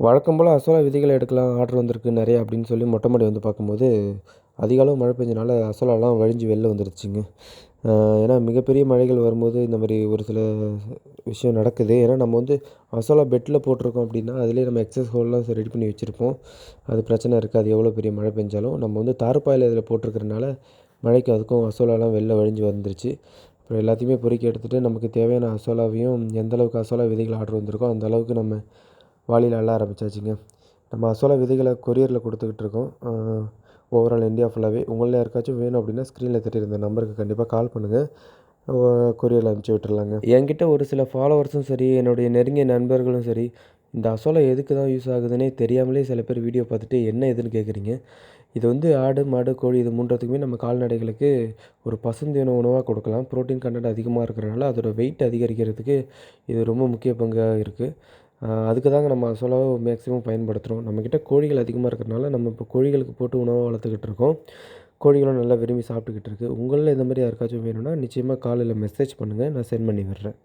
வழக்கம் போல் அசோலா விதைகள் எடுக்கலாம் ஆர்டர் வந்திருக்கு நிறையா அப்படின்னு சொல்லி மொட்டை மாடி வந்து பார்க்கும்போது அதிக அளவு மழை பெஞ்சனால அசோலாலாம் வழிஞ்சு வெளில வந்துருச்சுங்க. ஏன்னா மிகப்பெரிய மழைகள் வரும்போது இந்த மாதிரி ஒரு சில விஷயம் நடக்குது. ஏன்னா நம்ம வந்து அசோலா பெட்டில் போட்டிருக்கோம் அப்படின்னா அதிலேயே நம்ம எக்ஸஸ் ஹோல்லாம் ரெடி பண்ணி வச்சுருப்போம். அது பிரச்சனை இருக்காது. எவ்வளோ பெரிய மழை பெஞ்சாலும் நம்ம வந்து தார்ப்பாயில் இதில் போட்டிருக்கிறனால மழைக்கு அதுக்கும் அசோலாலாம் வெளில வழிஞ்சு வந்துருச்சு. அப்புறம் எல்லாத்தையுமே பொறுக்கி எடுத்துகிட்டு நமக்கு தேவையான அசோலாவையும் எந்த அளவுக்கு அசோலா விதைகள் ஆர்டர் வந்திருக்கோ அந்த அளவுக்கு நம்ம வாளியில் அள்ள ஆரம்பிச்சாச்சுங்க. நம்ம அசோலா விதைகளை கொரியரில் கொடுத்துக்கிட்டு இருக்கோம். ஓவரால் இந்தியா ஃபுல்லாகவே. உங்களில் யாருக்காச்சும் வேணும் அப்படின்னா ஸ்க்ரீனில் தெரியுற நம்பருக்கு கண்டிப்பாக கால் பண்ணுங்கள். கொரியரில் அனுப்பிச்சி விட்டுறலாங்க. என்கிட்ட ஒரு சில ஃபாலோவர்ஸும் சரி, என்னுடைய நெருங்கிய நண்பர்களும் சரி, இந்த அசோலா எதுக்கு தான் யூஸ் ஆகுதுன்னே தெரியாமலே சில பேர் வீடியோ பார்த்துட்டு என்ன ஏதுன்னு கேட்குறீங்க. இது வந்து ஆடு, மாடு, கோழி இது மூன்றத்துக்குமே நம்ம கால்நடைகளுக்கு ஒரு பசுந்தீவன உணவாக கொடுக்கலாம். புரோட்டீன் கண்டென்ட் அதிகமாக இருக்கிறனால அதோட வெயிட் அதிகரிக்கிறதுக்கு இது ரொம்ப முக்கிய பங்காக இருக்குது. அதுக்கு தாங்க நம்ம அசோலாவை மேக்ஸிமம் பயன்படுத்துகிறோம். நம்மக்கிட்ட கோழிகள் அதிகமாக இருக்கிறனால நம்ம இப்போ கோழிகளுக்கு போட்டு உணவாக வளர்த்துக்கிட்டு இருக்கோம். கோழிகளும் நல்லா விரும்பி சாப்பிட்டுக்கிட்டு இருக்குது. உங்களில் இந்த மாதிரி யாருக்காச்சும் வேணும்னா நிச்சயமாக கால் இல்லை மெசேஜ் பண்ணுங்கள். நான் சென்ட் பண்ணி விடுறேன்.